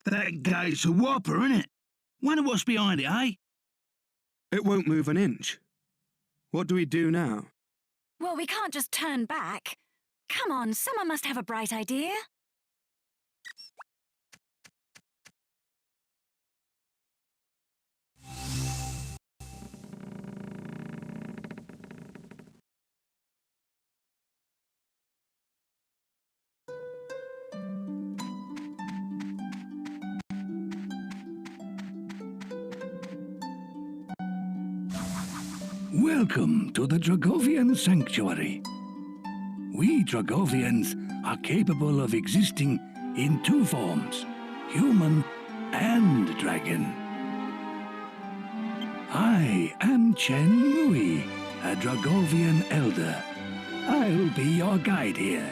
That gate's a whopper, innit? Wonder what's behind it, eh? It won't move an inch. What do we do now? Well, we can't just turn back. Come on, someone must have a bright idea. Welcome to the Dragovian Sanctuary. We Dragovians are capable of existing in two forms, human and dragon. I am Chen Mui, a Dragovian elder, I'll be your guide here.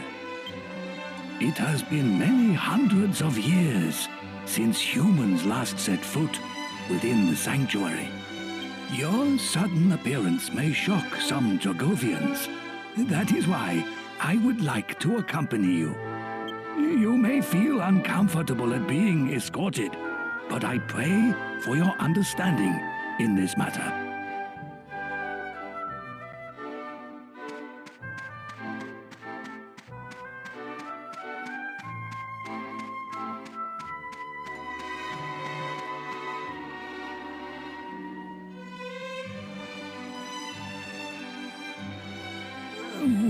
It has been many hundreds of years since humans last set foot within the sanctuary. Your sudden appearance may shock some Dragovians. That is why I would like to accompany you. You may feel uncomfortable at being escorted, but I pray for your understanding in this matter.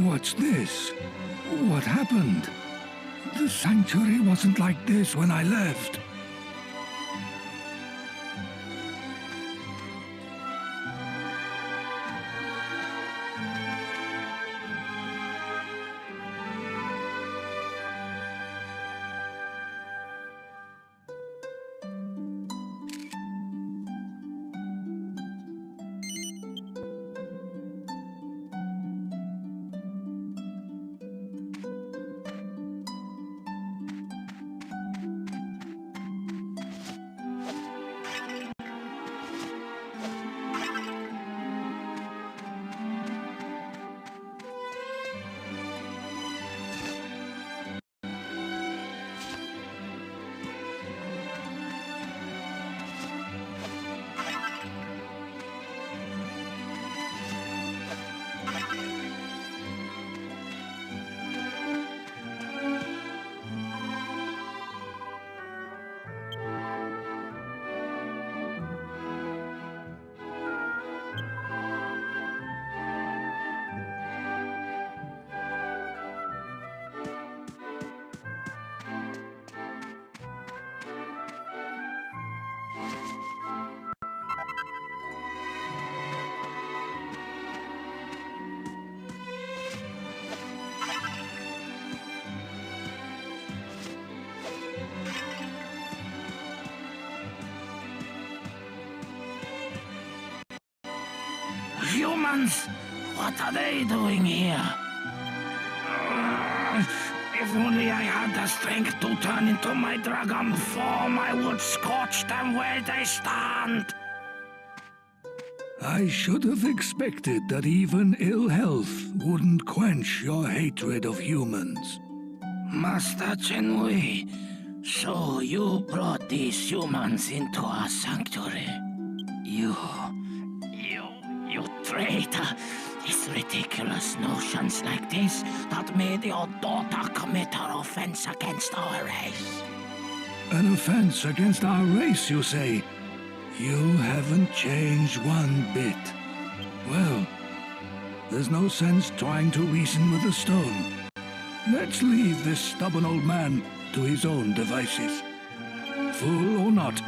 What's this? What happened? The sanctuary wasn't like this when I left. Humans! What are they doing here? If only I had the strength to turn into my dragon form, I would scorch them where they stand! I should have expected that even ill health wouldn't quench your hatred of humans. Master Chenwei, so you brought these humans into our sanctuary. You traitor! It's ridiculous notions like this that made your daughter commit her offense against our race. An offense against our race, you say? You haven't changed one bit. Well, there's no sense trying to reason with a stone. Let's leave this stubborn old man to his own devices. Fool or not,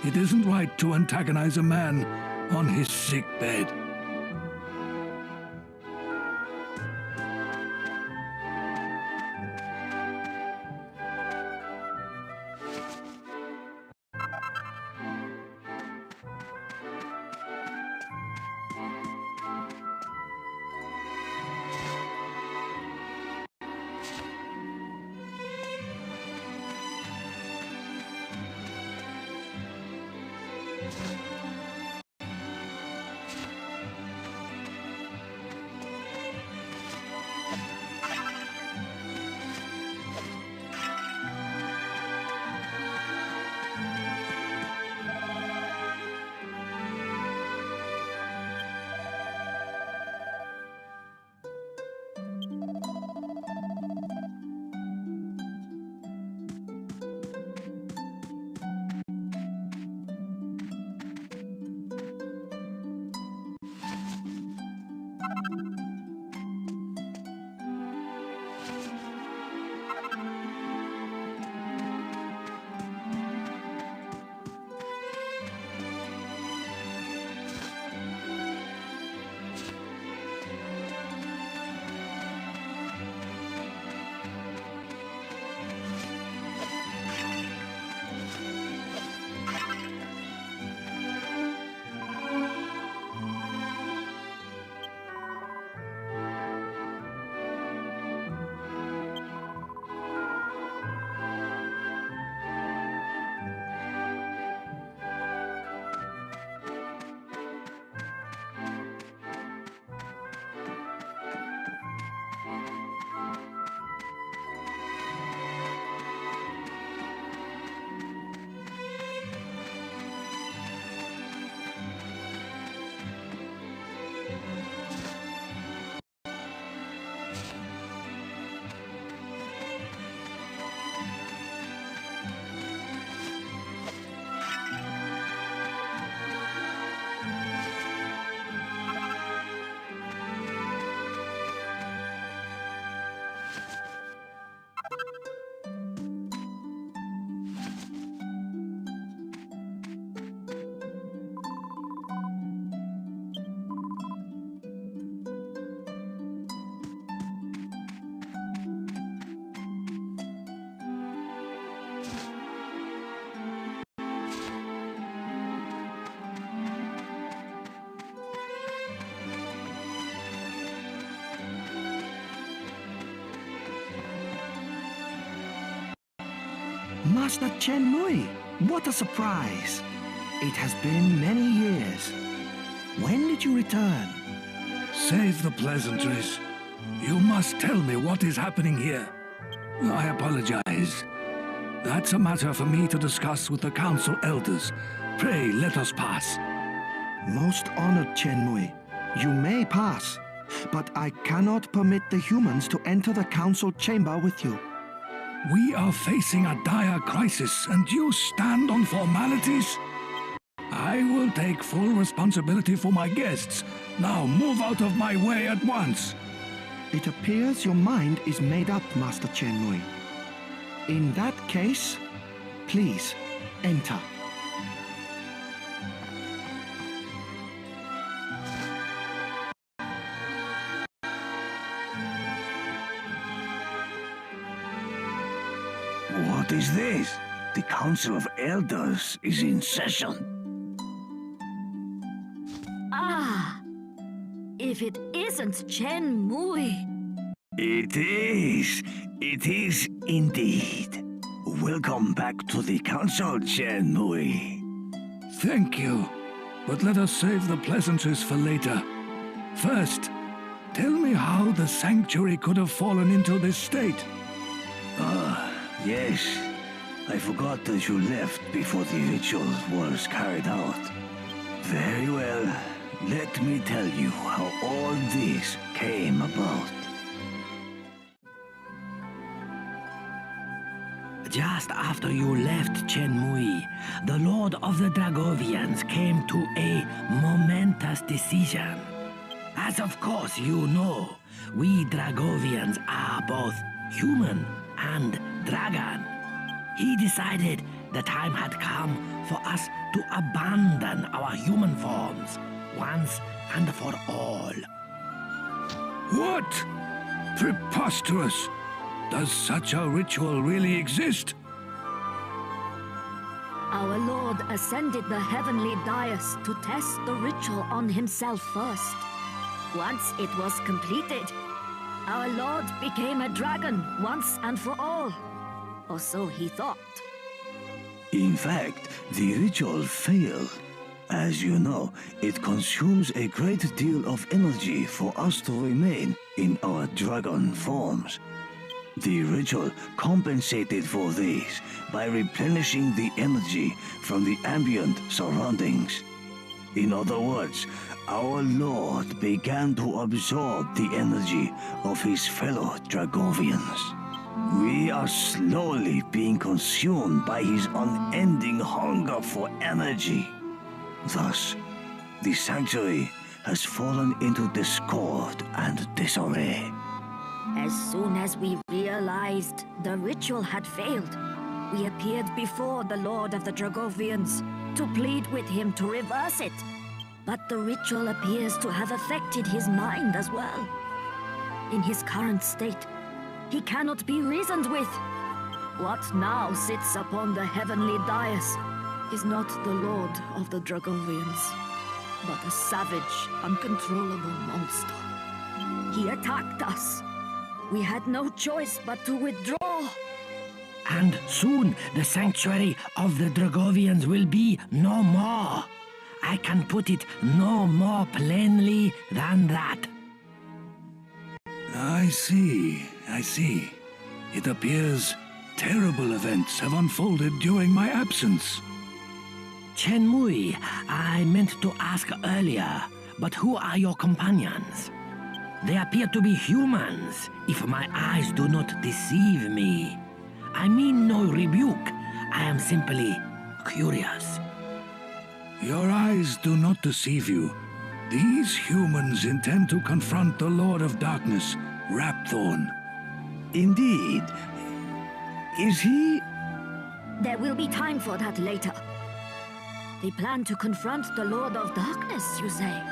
it isn't right to antagonize a man on his sick bed. Master Chen Mui, what a surprise! It has been many years. When did you return? Save the pleasantries. You must tell me what is happening here. I apologize. That's a matter for me to discuss with the council elders. Pray, let us pass. Most honored Chen Mui, you may pass, but I cannot permit the humans to enter the council chamber with you. We are facing a dire crisis, and you stand on formalities? I will take full responsibility for my guests. Now move out of my way at once. It appears your mind is made up, Master Chen Mui. In that case, please, enter. What is this? The Council of Elders is in session. Ah! If it isn't Chen Mui. It is indeed. Welcome back to the Council, Chen Mui. Thank you, but let us save the pleasantries for later. First, tell me how the sanctuary could have fallen into this state. Yes. I forgot that you left before the ritual was carried out. Very well. Let me tell you how all this came about. Just after you left Chen Mui, the Lord of the Dragovians came to a momentous decision. As of course you know, we Dragovians are both human and dragon. He decided the time had come for us to abandon our human forms once and for all. What? Preposterous! Does such a ritual really exist? Our Lord ascended the heavenly dais to test the ritual on himself first. Once it was completed, our Lord became a dragon once and for all. Or so he thought. In fact, the ritual failed. As you know, it consumes a great deal of energy for us to remain in our dragon forms. The ritual compensated for this by replenishing the energy from the ambient surroundings. In other words, our Lord began to absorb the energy of his fellow Dragovians. We are slowly being consumed by his unending hunger for energy. Thus, the sanctuary has fallen into discord and disarray. As soon as we realized the ritual had failed, we appeared before the Lord of the Dragovians to plead with him to reverse it. But the ritual appears to have affected his mind as well. In his current state, he cannot be reasoned with. What now sits upon the heavenly dais is not the Lord of the Dragovians, but a savage, uncontrollable monster. He attacked us. We had no choice but to withdraw. And soon the sanctuary of the Dragovians will be no more. I can put it no more plainly than that. I see. It appears terrible events have unfolded during my absence. Chen Mui, I meant to ask earlier, but who are your companions? They appear to be humans, if my eyes do not deceive me. I mean no rebuke. I am simply curious. Your eyes do not deceive you. These humans intend to confront the Lord of Darkness, Rapthorn. Indeed. Is he? There will be time for that later. They plan to confront the Lord of Darkness, you say?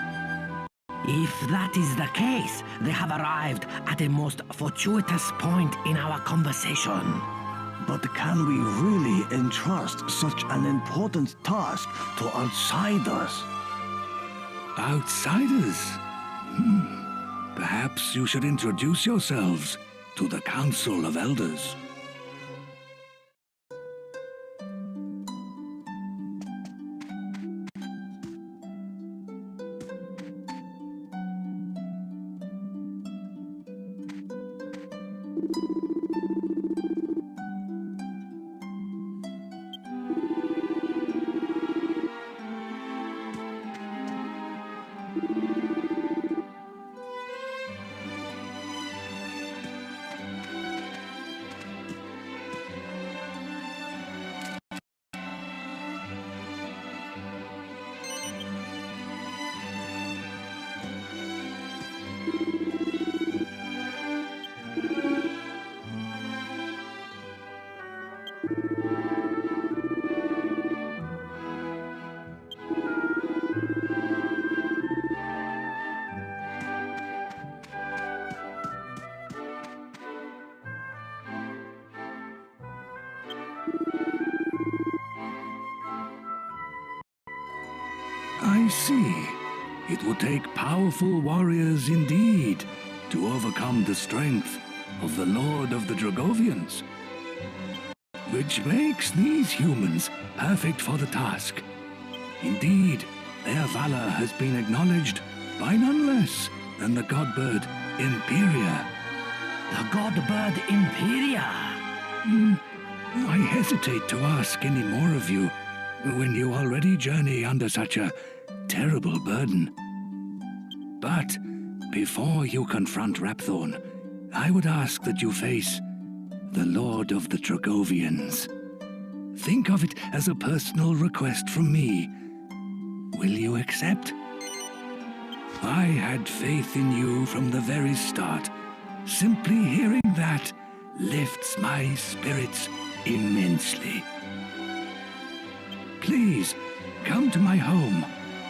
If that is the case, they have arrived at a most fortuitous point in our conversation. But can we really entrust such an important task to outsiders? Outsiders? Perhaps you should introduce yourselves to the Council of Elders. I see. It will take powerful warriors indeed to overcome the strength of the Lord of the Dragovians. Which makes these humans perfect for the task. Indeed, their valor has been acknowledged by none less than the godbird Imperia. The god-bird Imperia! I hesitate to ask any more of you when you already journey under such a terrible burden. But before you confront Rapthorn, I would ask that you face the Lord of the Dragovians. Think of it as a personal request from me. Will you accept? I had faith in you from the very start. Simply hearing that lifts my spirits immensely. Please, come to my home,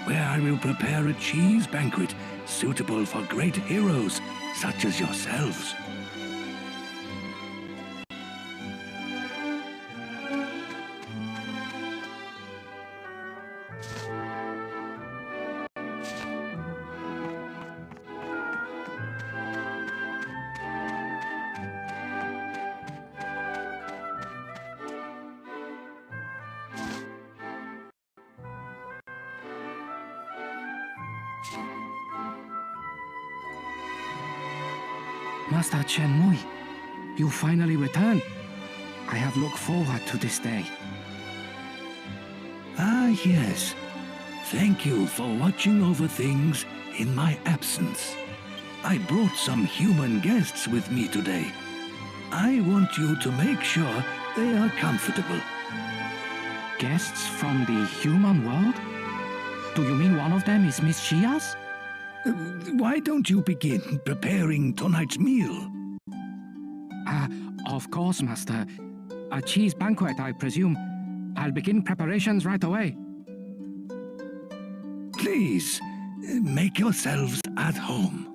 where I will prepare a cheese banquet suitable for great heroes such as yourselves. Master Chen Mui, you finally returned. I have looked forward to this day. Ah, yes. Thank you for watching over things in my absence. I brought some human guests with me today. I want you to make sure they are comfortable. Guests from the human world? Do you mean one of them is Miss Shias? Why don't you begin preparing tonight's meal? Of course, Master. A cheese banquet, I presume. I'll begin preparations right away. Please, make yourselves at home.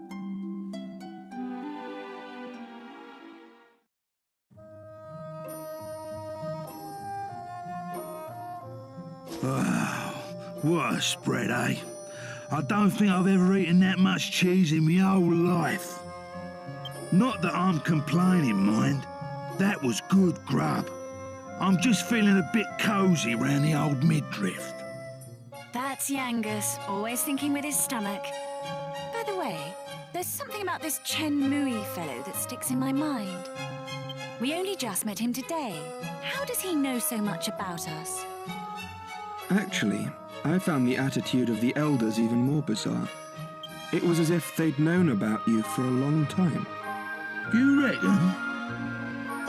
What a spread, eh? I don't think I've ever eaten that much cheese in my whole life. Not that I'm complaining, mind. That was good grub. I'm just feeling a bit cosy round the old midriff. That's Yangus, always thinking with his stomach. By the way, there's something about this Chen Mui fellow that sticks in my mind. We only just met him today. How does he know so much about us? Actually, I found the attitude of the elders even more bizarre. It was as if they'd known about you for a long time. You reckon?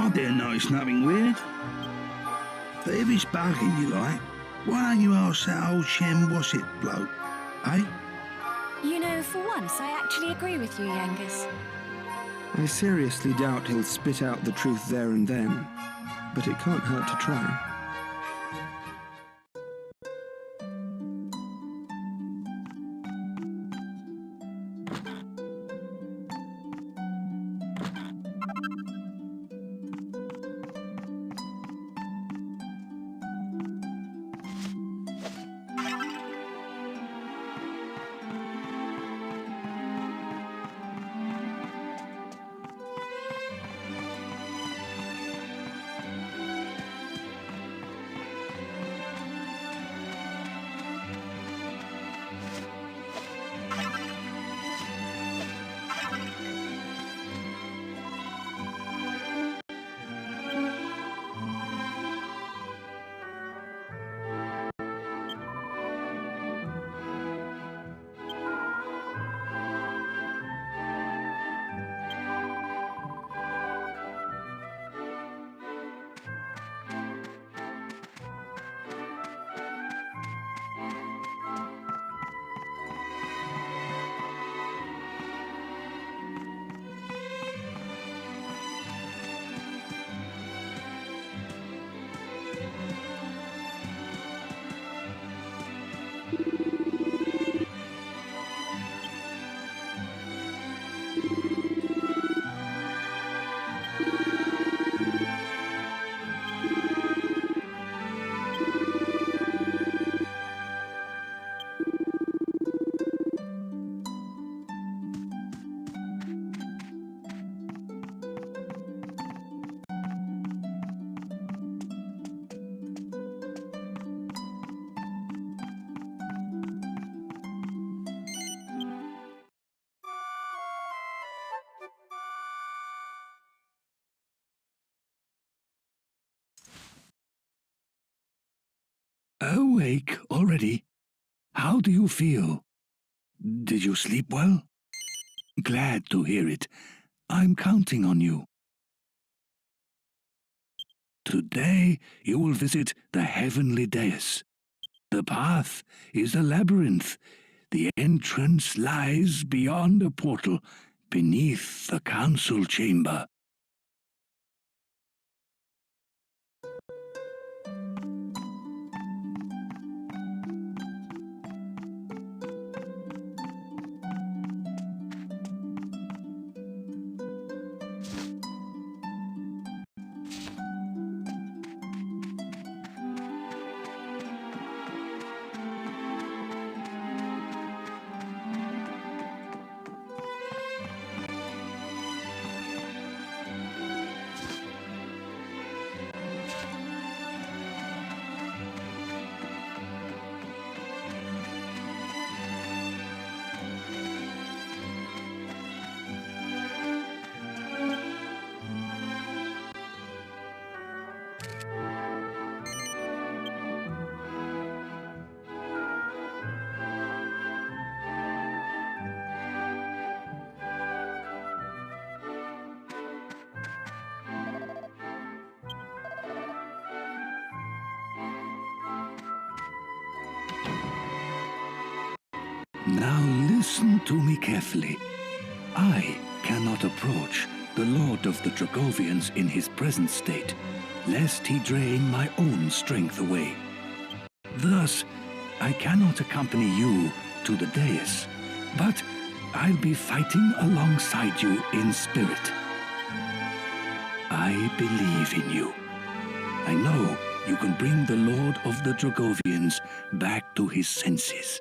I didn't notice nothing weird. But if it's bugging you like, why don't you ask that old Shem What's-it bloke, eh? You know, for once, I actually agree with you, Yangus. I seriously doubt he'll spit out the truth there and then, but it can't hurt to try. Awake already? How do you feel? Did you sleep well? Glad to hear it. I'm counting on you. Today you will visit the heavenly Dais. The path is a labyrinth. The entrance lies beyond a portal, beneath the council chamber. Now listen to me carefully. I cannot approach the Lord of the Dragovians in his present state, lest he drain my own strength away. Thus, I cannot accompany you to the dais, but I'll be fighting alongside you in spirit. I believe in you. I know you can bring the Lord of the Dragovians back to his senses.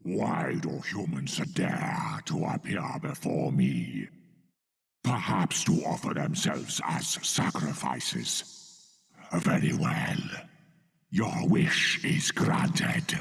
Why do humans dare to appear before me? Perhaps to offer themselves as sacrifices. Very well. Your wish is granted.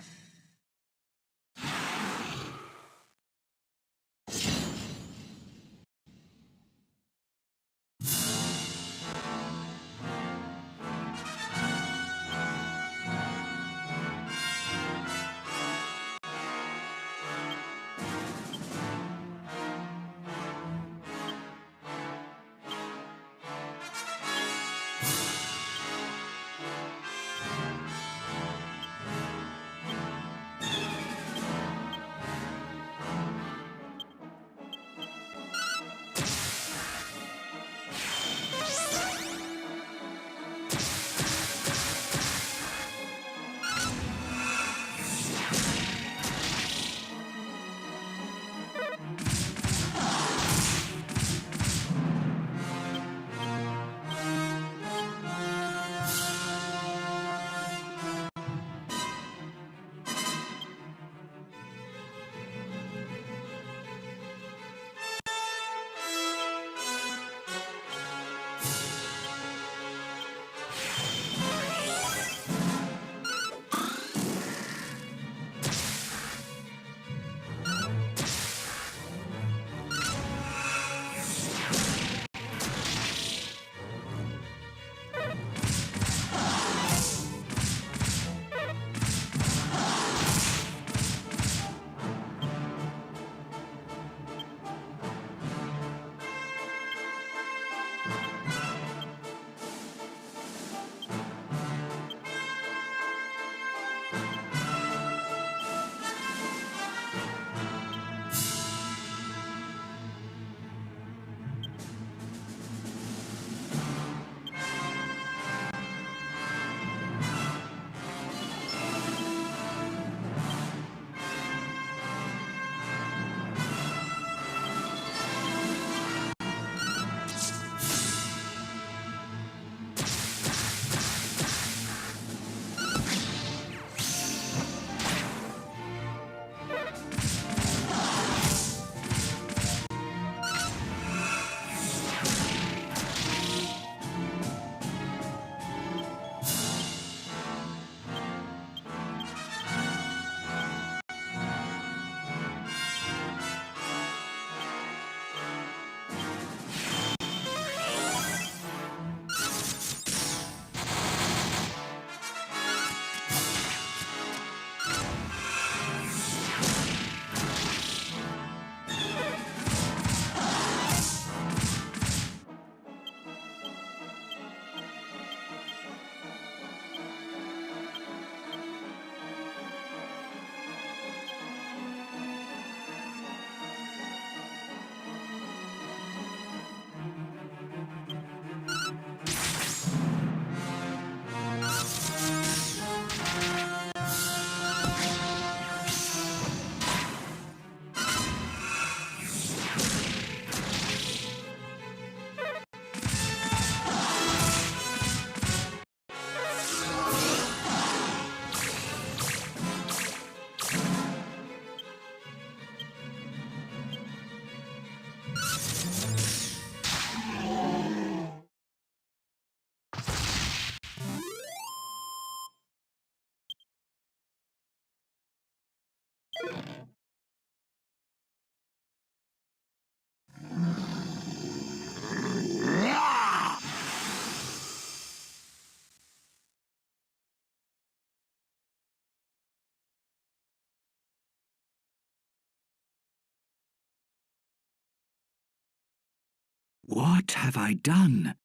What have I done?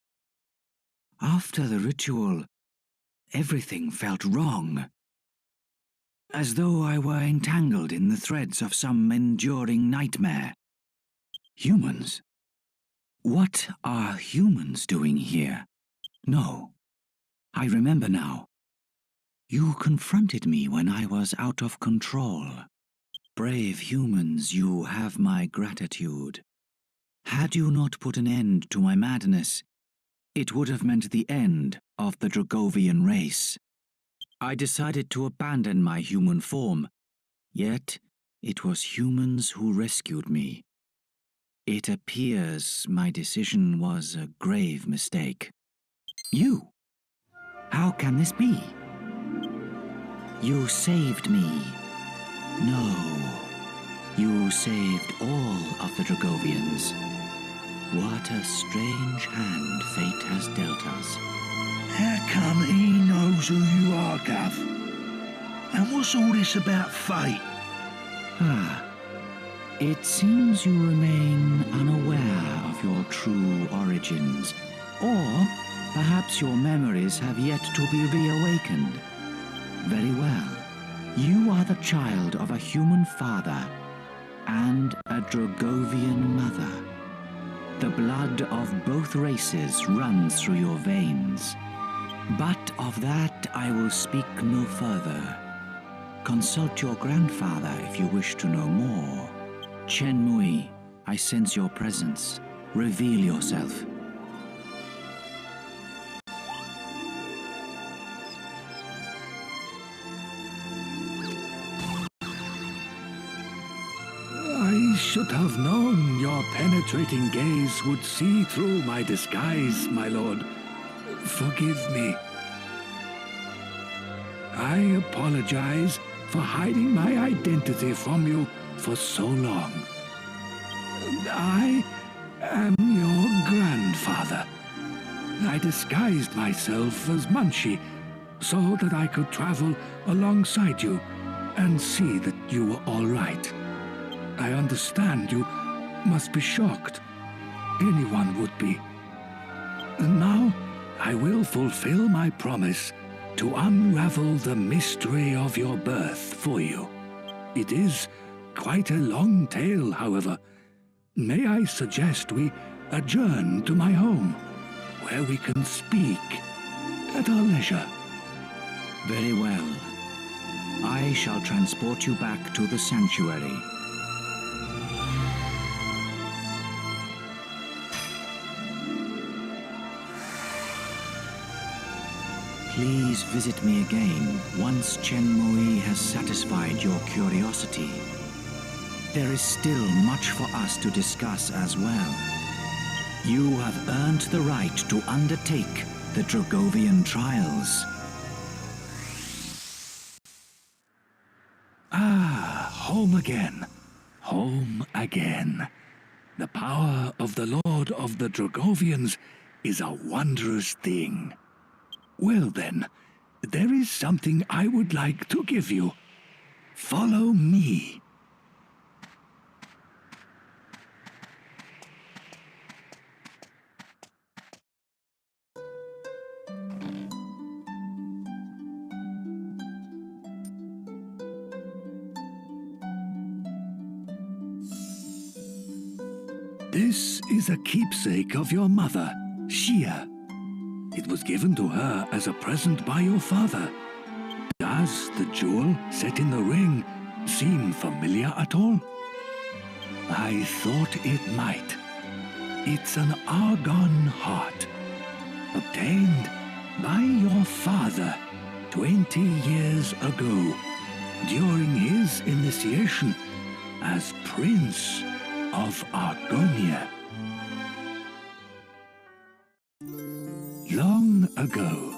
After the ritual, everything felt wrong. As though I were entangled in the threads of some enduring nightmare. Humans? What are humans doing here? No. I remember now. You confronted me when I was out of control. Brave humans, you have my gratitude. Had you not put an end to my madness, it would have meant the end of the Dragovian race. I decided to abandon my human form, yet it was humans who rescued me. It appears my decision was a grave mistake. You? How can this be? You saved me. No. You saved all of the Dragovians. What a strange hand fate has dealt us. How come he knows who you are, Gov? And what's all this about fate? It seems you remain unaware of your true origins, or perhaps your memories have yet to be reawakened. Very well. You are the child of a human father and a Dragovian mother. The blood of both races runs through your veins. But of that I will speak no further. Consult your grandfather if you wish to know more. Chen Mui, I sense your presence. Reveal yourself. I should have known your penetrating gaze would see through my disguise, my lord. Forgive me. I apologize for hiding my identity from you for so long. I am your grandfather. I disguised myself as Munchie so that I could travel alongside you and see that you were all right. I understand you must be shocked. Anyone would be. And now I will fulfill my promise to unravel the mystery of your birth for you. It is quite a long tale, however. May I suggest we adjourn to my home, where we can speak at our leisure? Very well. I shall transport you back to the sanctuary. Please visit me again once Chen Mui has satisfied your curiosity. There is still much for us to discuss as well. You have earned the right to undertake the Dragovian Trials. Home again. Home again. The power of the Lord of the Dragovians is a wondrous thing. Well then, there is something I would like to give you. Follow me. This is a keepsake of your mother, Xia. It was given to her as a present by your father. Does the jewel set in the ring seem familiar at all? I thought it might. It's an argon heart, obtained by your father 20 years ago, during his initiation as Prince of Argonia. Long ago,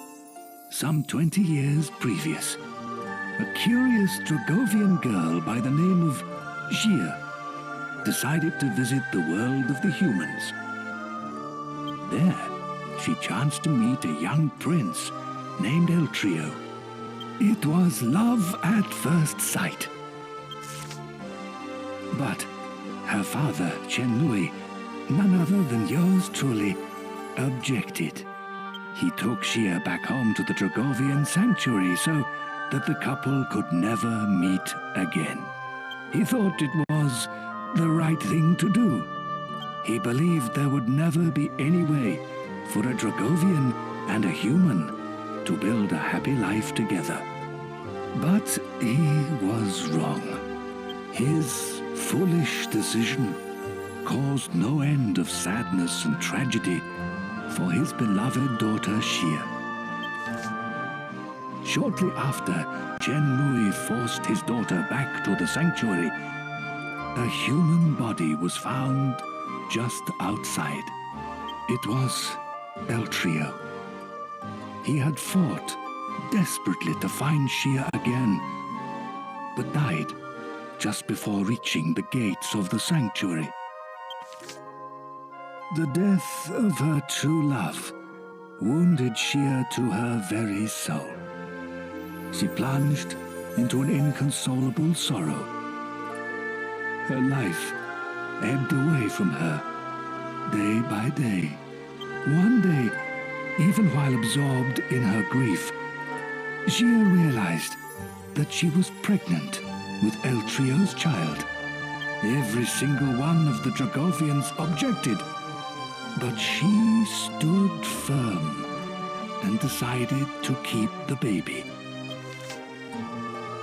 some 20 years previous, a curious Dragovian girl by the name of Xia decided to visit the world of the humans. There, she chanced to meet a young prince named El Trio. It was love at first sight. But her father, Chen Mui, none other than yours truly, objected. He took Xia back home to the Dragovian sanctuary so that the couple could never meet again. He thought it was the right thing to do. He believed there would never be any way for a Dragovian and a human to build a happy life together. But he was wrong. His foolish decision caused no end of sadness and tragedy for his beloved daughter Xia. Shortly after Chen Mui forced his daughter back to the sanctuary, a human body was found just outside. It was El Trio. He had fought desperately to find Shia again, but died just before reaching the gates of the sanctuary. The death of her true love wounded Shia to her very soul. She plunged into an inconsolable sorrow. Her life ebbed away from her, day by day. One day, even while absorbed in her grief, Shia realized that she was pregnant with El Trio's child. Every single one of the Dragovians objected, but she stood firm and decided to keep the baby.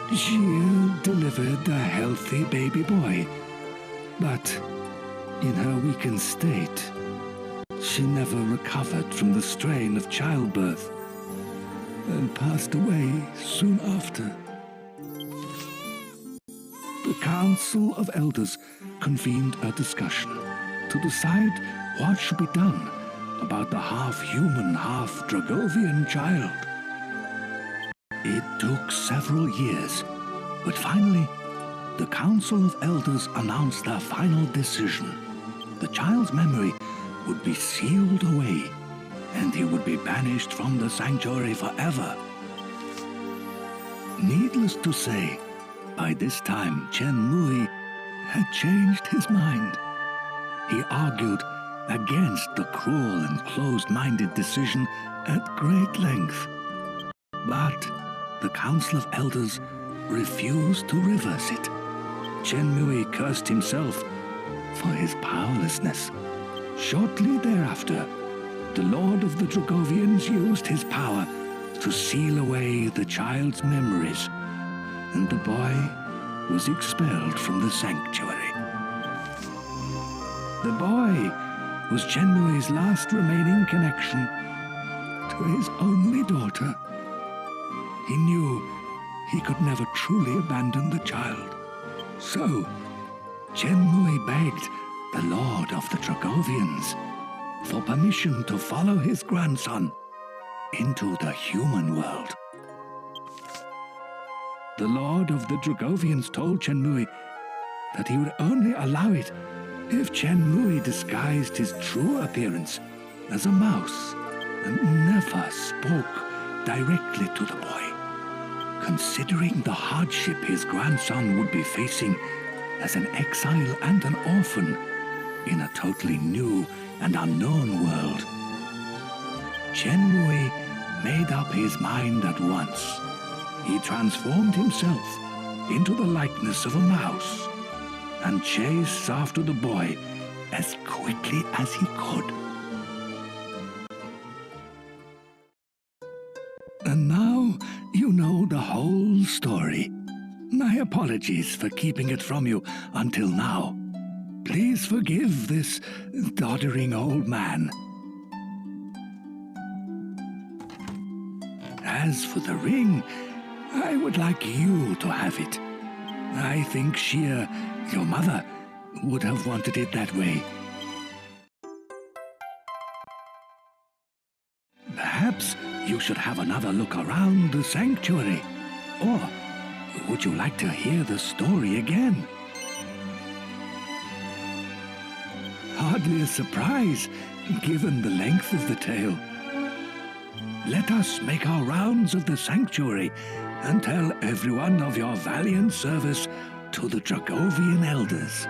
Shia delivered a healthy baby boy, but in her weakened state, she never recovered from the strain of childbirth and passed away soon after. The Council of Elders convened a discussion to decide what should be done about the half-human, half-Dragovian child. It took several years, but finally, the Council of Elders announced their final decision. The child's memory would be sealed away, and he would be banished from the sanctuary forever. Needless to say, by this time, Chen Mui had changed his mind. He argued against the cruel and closed-minded decision at great length. But the Council of Elders refused to reverse it. Chen Mui cursed himself for his powerlessness. Shortly thereafter, the Lord of the Dragovians used his power to seal away the child's memories, and the boy was expelled from the sanctuary. The boy was Chen Mui's last remaining connection to his only daughter. He knew he could never truly abandon the child. So, Chen Mui begged the Lord of the Dragovians for permission to follow his grandson into the human world. The Lord of the Dragovians told Chen Mui that he would only allow it if Chen Mui disguised his true appearance as a mouse and never spoke directly to the boy. Considering the hardship his grandson would be facing as an exile and an orphan in a totally new and unknown world, Chen Mui made up his mind at once. He transformed himself into the likeness of a mouse and chased after the boy as quickly as he could. And now you know the whole story. My apologies for keeping it from you until now. Please forgive this doddering old man. As for the ring, I would like you to have it. I think Shia, your mother, would have wanted it that way. Perhaps you should have another look around the sanctuary. Or would you like to hear the story again? Hardly a surprise, given the length of the tale. Let us make our rounds of the sanctuary and tell everyone of your valiant service to the Dragovian elders.